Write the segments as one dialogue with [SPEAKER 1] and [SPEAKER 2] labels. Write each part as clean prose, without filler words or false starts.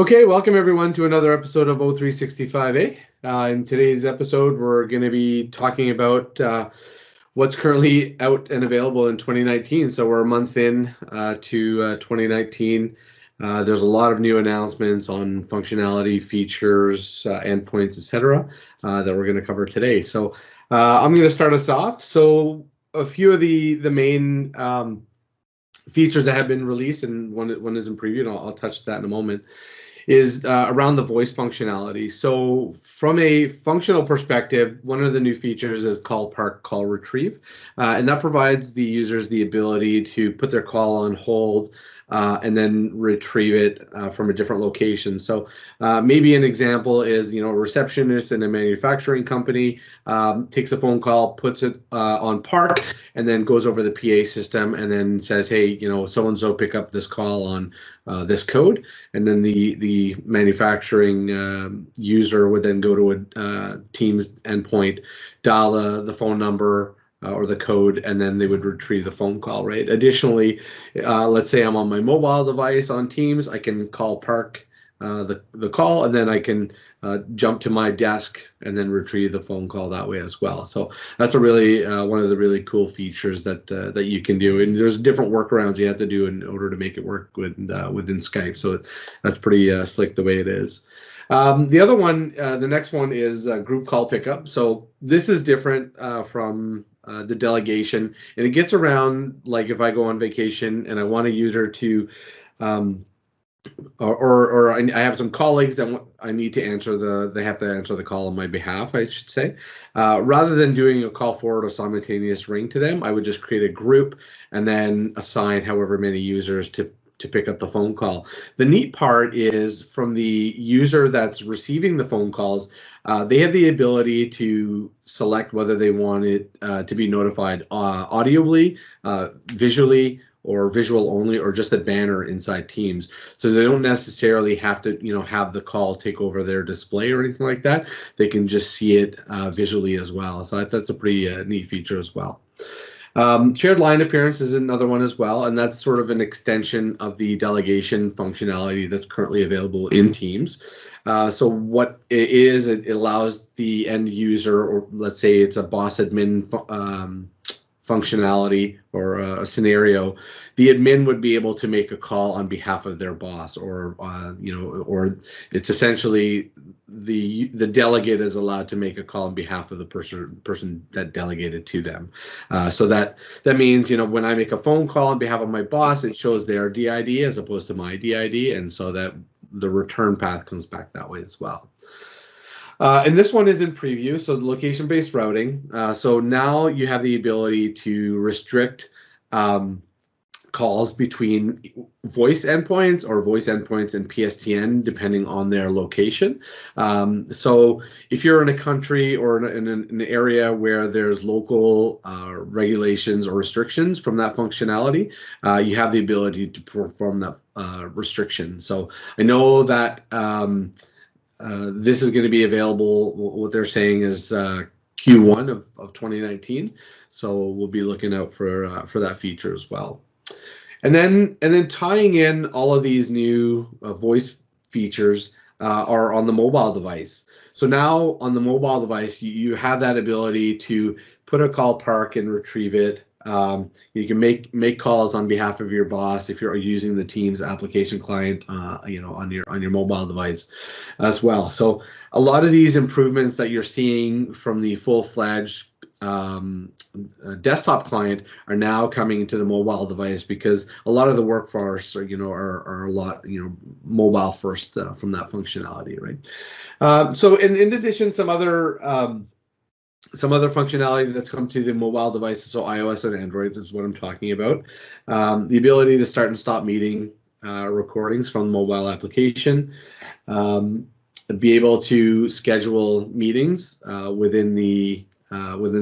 [SPEAKER 1] Okay, welcome everyone to another episode of O365Eh. In today's episode, we're going to be talking about what's currently out and available in 2019. So we're a month in to 2019. There's a lot of new announcements on functionality, features, endpoints, etc. That we're going to cover today. So I'm going to start us off. So a few of the main features that have been released, and one is in preview, and I'll touch that in a moment, is around the voice functionality. So from a functional perspective, one of the new features is call park, call retrieve, and that provides the users the ability to put their call on hold and then retrieve it from a different location. So maybe an example is, a receptionist in a manufacturing company takes a phone call, puts it on park, and then goes over the PA system and then says, hey, so-and-so pick up this call on this code. And then the manufacturing user would then go to a Teams endpoint, dial the phone number or the code, and then they would retrieve the phone call, right? Additionally, let's say I'm on my mobile device on Teams, I can call park the call, and then I can jump to my desk and then retrieve the phone call that way as well. So that's a really one of the really cool features that you can do. And there's different workarounds you have to do in order to make it work within Skype. So that's pretty slick the way it is. The other one, the next one is group call pickup. So this is different from the delegation, and it gets around, like if I go on vacation and I want a user to or I have some colleagues that I need to answer they have to answer the call on my behalf, I should say. Rather than doing a call forward or simultaneous ring to them, I would just create a group and then assign however many users to pick up the phone call. The neat part is, from the user that's receiving the phone calls, they have the ability to select whether they want it to be notified audibly, visually, or visual only, or just a banner inside Teams. So they don't necessarily have to, have the call take over their display or anything like that. They can just see it visually as well. So that's a pretty neat feature as well. Shared line appearance is another one as well, and that's sort of an extension of the delegation functionality that's currently available in Teams. So what it is, it allows the end user, or let's say it's a boss admin functionality or a scenario, the admin would be able to make a call on behalf of their boss, or or it's essentially the delegate is allowed to make a call on behalf of the person that delegated to them. So that means, when I make a phone call on behalf of my boss, it shows their DID as opposed to my DID, and so that the return path comes back that way as well. And this one is in preview, so the location-based routing. So now you have the ability to restrict calls between voice endpoints or voice endpoints and PSTN, depending on their location. So if you're in a country or in an area where there's local regulations or restrictions from that functionality, you have the ability to perform that restriction. So I know that this is going to be available, what they're saying is Q1 of 2019. So we'll be looking out for that feature as well. And then tying in all of these new voice features are on the mobile device. So now on the mobile device, you have that ability to put a call park and retrieve it. You can make calls on behalf of your boss if you're using the Teams application client, on your mobile device as well. So a lot of these improvements that you're seeing from the full-fledged desktop client are now coming into the mobile device, because a lot of the workforce are a lot mobile first from that functionality, right? So in addition, some other functionality that's come to the mobile devices, so iOS and Android is what I'm talking about. The ability to start and stop meeting recordings from the mobile application, be able to schedule meetings within the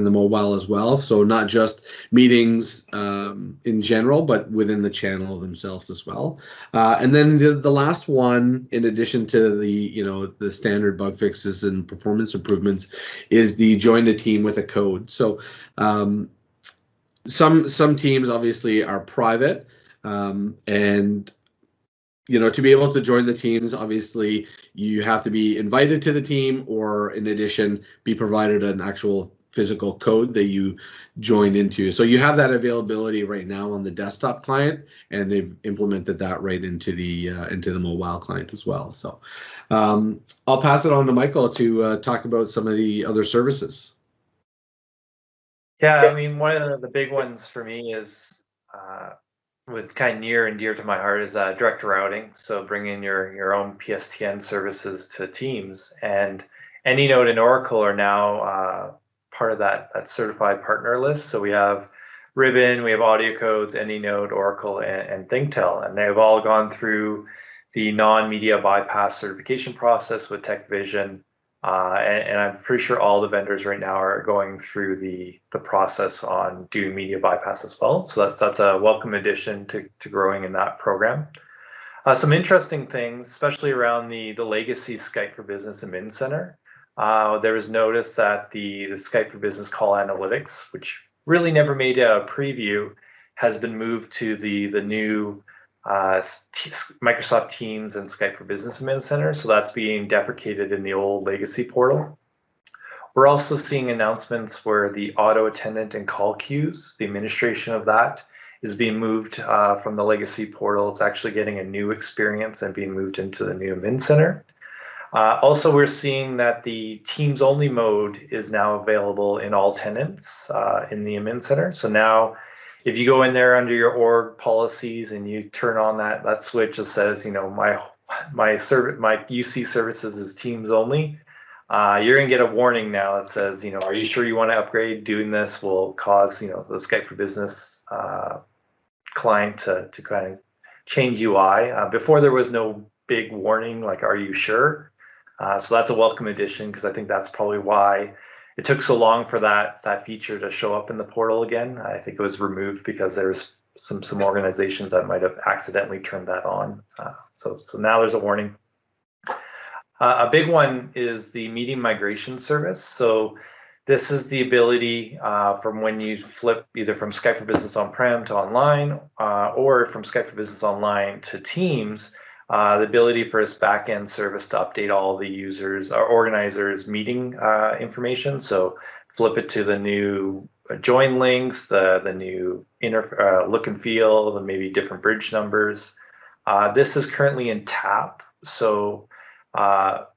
[SPEAKER 1] mobile as well. So not just meetings in general, but within the channel themselves as well. And then the last one, in addition to the standard bug fixes and performance improvements, is the join the team with a code. So some teams obviously are private, and to be able to join the teams, obviously you have to be invited to the team, or in addition, be provided an actual physical code that you join into. So you have that availability right now on the desktop client, and they've implemented that right into the mobile client as well. So I'll pass it on to Michael to talk about some of the other services.
[SPEAKER 2] Yeah, I mean, one of the big ones for me is what's kind of near and dear to my heart is direct routing. So bringing your own PSTN services to Teams, and AnyNode and Oracle are now part of that certified partner list. So we have Ribbon, we have Audio Codes, AnyNode, Oracle, and ThinkTel, and they've all gone through the non-media bypass certification process with TechVision. And I'm pretty sure all the vendors right now are going through the process on doing media bypass as well. So that's a welcome addition to growing in that program. Some interesting things, especially around the legacy Skype for Business admin center. There was notice that the Skype for Business call analytics, which really never made a preview, has been moved to the new Microsoft Teams and Skype for Business admin center. So that's being deprecated in the old legacy portal. We're also seeing announcements where the auto attendant and call queues, the administration of that, is being moved from the legacy portal. It's actually getting a new experience and being moved into the new admin center. Also, we're seeing that the Teams only mode is now available in all tenants in the admin center. So now, if you go in there under your org policies and you turn on that switch that says, my UC services is Teams only, you're gonna get a warning now that says, are you sure you want to upgrade? Doing this will cause, the Skype for Business client to kind of change UI. Before there was no big warning like, are you sure? So that's a welcome addition, because I think that's probably why it took so long for that feature to show up in the portal again. I think it was removed because there was some organizations that might have accidentally turned that on. So now there's a warning. A big one is the meeting migration service. So this is the ability from when you flip either from Skype for Business on-prem to online, or from Skype for Business online to Teams, the ability for this backend service to update all the users or organizers' meeting information. So flip it to the new join links, the new look and feel, the maybe different bridge numbers. This is currently in TAP. So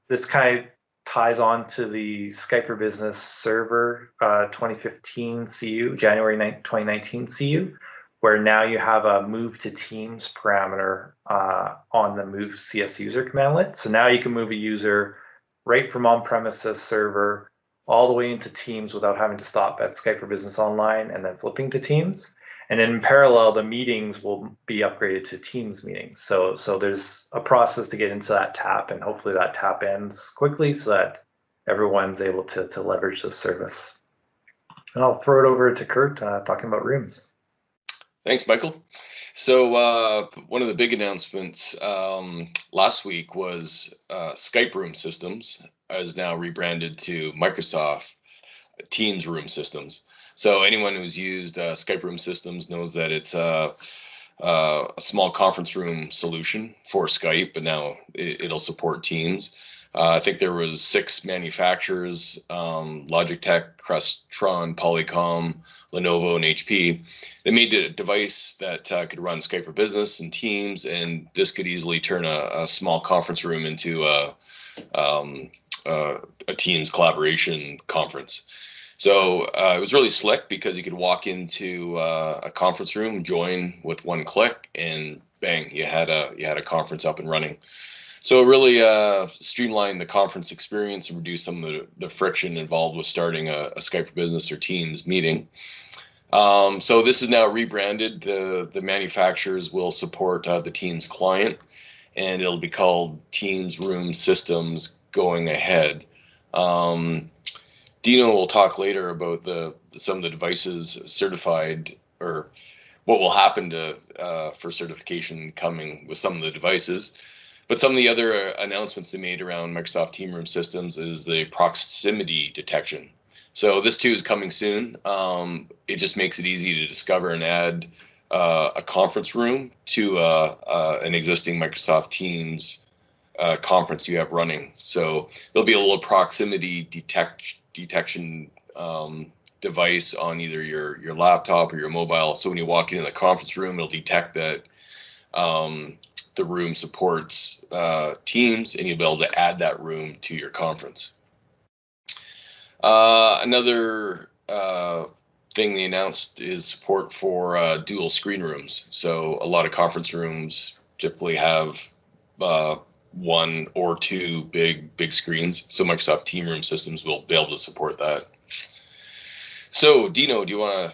[SPEAKER 2] this kind of ties on to the Skype for Business server 2015 CU, January 2019 CU, where now you have a move to Teams parameter on the move CS user commandlet. So now you can move a user right from on-premises server all the way into Teams without having to stop at Skype for Business Online and then flipping to Teams. And in parallel, the meetings will be upgraded to Teams meetings. So there's a process to get into that tap, and hopefully that tap ends quickly so that everyone's able to leverage this service. And I'll throw it over to Kurt talking about rooms.
[SPEAKER 3] Thanks, Michael. So one of the big announcements last week was Skype Room Systems is now rebranded to Microsoft Teams Room Systems. So anyone who's used Skype Room Systems knows that it's a small conference room solution for Skype, but now it'll support Teams. I think there was 6 manufacturers, Logitech, Crestron, Polycom, Lenovo, and HP. They made a device that could run Skype for Business and Teams, and this could easily turn a small conference room into a Teams collaboration conference. So it was really slick because you could walk into a conference room, join with one click, and bang, you had a conference up and running. So it really streamlined the conference experience and reduced some of the friction involved with starting a Skype for Business or Teams meeting. So this is now rebranded. The manufacturers will support the Teams client, and it'll be called Teams Room Systems going ahead. Dino will talk later about some of the devices certified, or what will happen for certification coming with some of the devices. But some of the other announcements they made around Microsoft Team Room Systems is the proximity detection. So this too is coming soon. It just makes it easy to discover and add a conference room to an existing Microsoft Teams conference you have running. So there'll be a little proximity detection device on either your laptop or your mobile. So when you walk into the conference room, it'll detect that the room supports Teams, and you'll be able to add that room to your conference. Another thing they announced is support for dual screen rooms. So a lot of conference rooms typically have one or two big screens. So Microsoft Team Room systems will be able to support that. So Dino, do you want to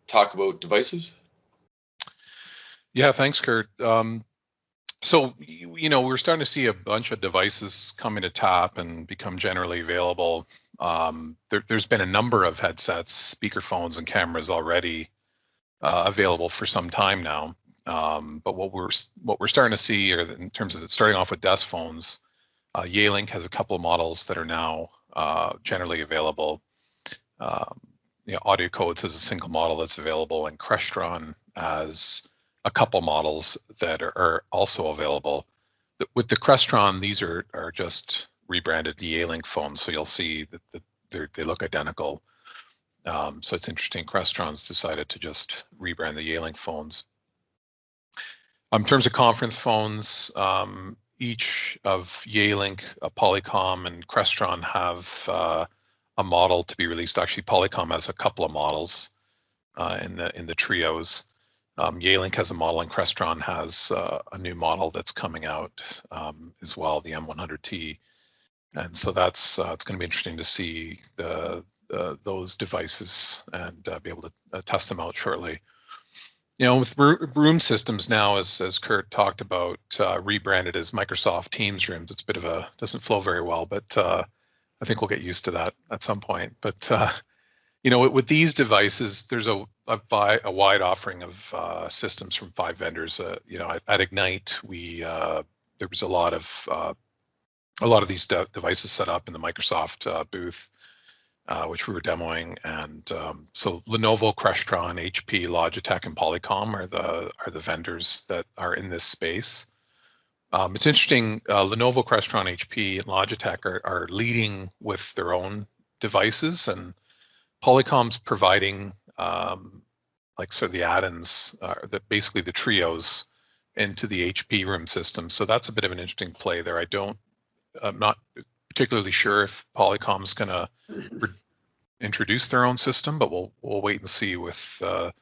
[SPEAKER 3] talk about devices?
[SPEAKER 4] Yeah, thanks, Kurt. So, we're starting to see a bunch of devices come into tap and become generally available. There's been a number of headsets, speakerphones, and cameras already available for some time now. But what we're starting to see, or in terms of starting off with desk phones, Yealink has a couple of models that are now generally available. Audio Codes has a single model that's available, and Crestron has a couple models that are also available. With the Crestron, these are just rebranded Yealink phones, so you'll see that they look identical. So it's interesting, Crestron's decided to just rebrand the Yealink phones. In terms of conference phones, each of Yealink, Polycom, and Crestron have a model to be released. Actually, Polycom has a couple of models in the trios. Yealink has a model, and Crestron has a new model that's coming out as well, the M100T. And so that's it's going to be interesting to see those devices and be able to test them out shortly. With room systems now, as Kurt talked about, rebranded as Microsoft Teams rooms, it's a bit of doesn't flow very well, but I think we'll get used to that at some point. But with these devices, there's a wide offering of systems from 5 vendors. At Ignite, there was a lot of these devices set up in the Microsoft booth, which we were demoing, and so Lenovo, Crestron, HP, Logitech, and Polycom are the vendors that are in this space. It's interesting. Lenovo, Crestron, HP, and Logitech are leading with their own devices, and Polycom's providing sort of the add-ins, basically the trios into the HP room system. So that's a bit of an interesting play there. I'm not particularly sure if Polycom's going to introduce their own system, but we'll wait and see with the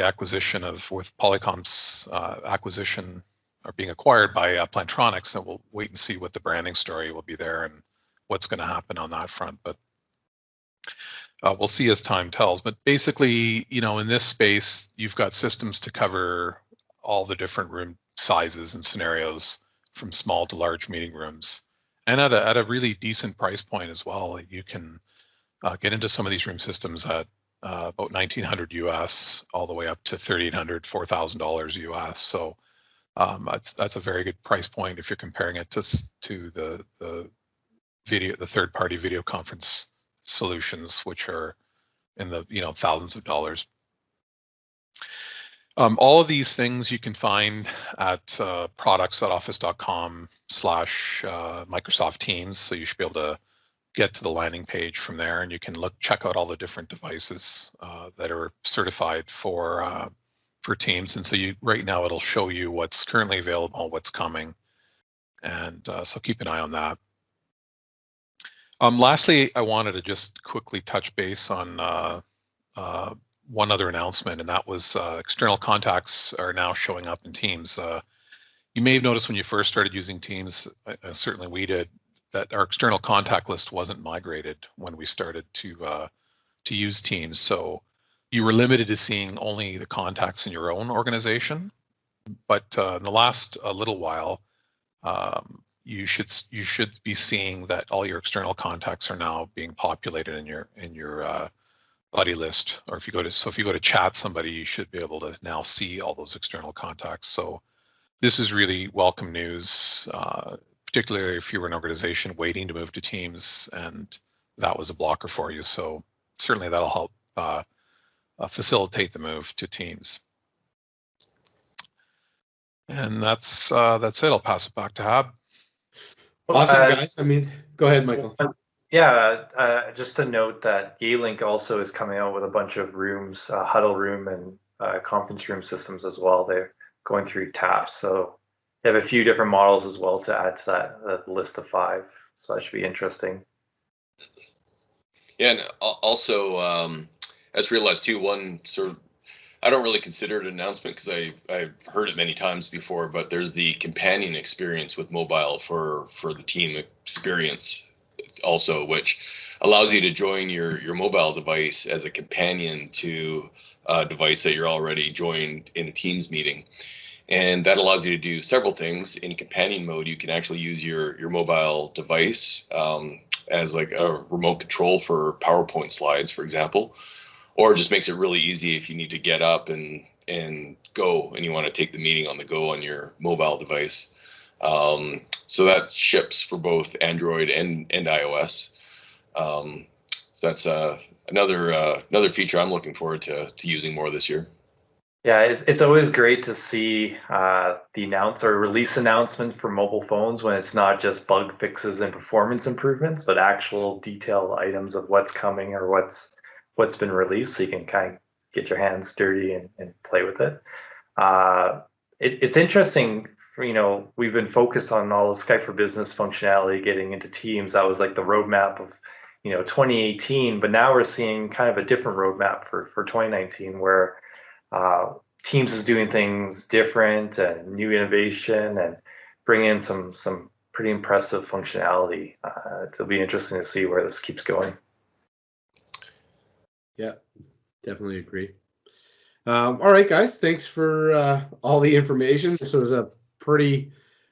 [SPEAKER 4] acquisition with Polycom's acquisition or being acquired by Plantronics, and we'll wait and see what the branding story will be there and what's going to happen on that front. But we'll see as time tells. But basically, in this space, you've got systems to cover all the different room sizes and scenarios, from small to large meeting rooms, and at a really decent price point as well. You can get into some of these room systems at about $1,900 US, all the way up to $3,800, $4,000 US. So that's a very good price point if you're comparing it to the third-party video conference solutions, which are in the thousands of dollars. All of these things you can find at products.office.com/Microsoft Teams. So you should be able to get to the landing page from there, and you can check out all the different devices that are certified for Teams. And so right now it'll show you what's currently available, what's coming, and so keep an eye on that. Lastly, I wanted to just quickly touch base on one other announcement, and that was external contacts are now showing up in Teams. You may have noticed when you first started using Teams, certainly we did, that our external contact list wasn't migrated when we started to use Teams. So you were limited to seeing only the contacts in your own organization. But in the last little while, you should be seeing that all your external contacts are now being populated in your buddy list. Or if you go to chat somebody, you should be able to now see all those external contacts. So this is really welcome news, particularly if you were an organization waiting to move to Teams and that was a blocker for you. So certainly that'll help facilitate the move to Teams. And that's it. I'll pass it back to Hab.
[SPEAKER 1] Awesome, guys. I mean, go ahead, Michael.
[SPEAKER 2] Yeah, just to note that Yealink also is coming out with a bunch of rooms, huddle room and conference room systems as well. They're going through TAP, so they have a few different models as well to add to that list of 5. So that should be interesting.
[SPEAKER 3] Yeah, and also, I just realized too, one sort of, I don't really consider it an announcement because I've heard it many times before, but there's the companion experience with mobile for the team experience also, which allows you to join your mobile device as a companion to a device that you're already joined in a Teams meeting. And that allows you to do several things. In companion mode, you can actually use your mobile device as like a remote control for PowerPoint slides, for example, or it just makes it really easy if you need to get up and go and you want to take the meeting on the go on your mobile device. So that ships for both Android and iOS. So that's another feature I'm looking forward to using more this year.
[SPEAKER 2] Yeah, it's always great to see the release announcement for mobile phones when it's not just bug fixes and performance improvements, but actual detailed items of what's coming or what's been released, so you can kind of get your hands dirty and play with it. It's interesting, we've been focused on all the Skype for Business functionality getting into Teams. That was like the roadmap of 2018, but now we're seeing kind of a different roadmap for 2019 where Teams is doing things different and new innovation and bringing in some pretty impressive functionality. It'll be interesting to see where this keeps going.
[SPEAKER 1] Yeah, definitely agree. All right, guys, thanks for all the information. This was a pretty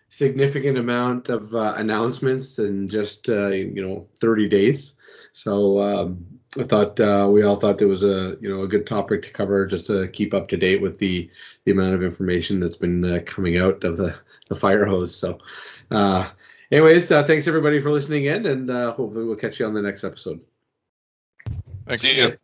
[SPEAKER 1] significant amount of announcements in just 30 days. So I thought we all thought there was a good topic to cover, just to keep up to date with the amount of information that's been coming out of the fire hose. So anyways, thanks everybody for listening in, and hopefully we'll catch you on the next episode.
[SPEAKER 4] Thanks.
[SPEAKER 3] See you.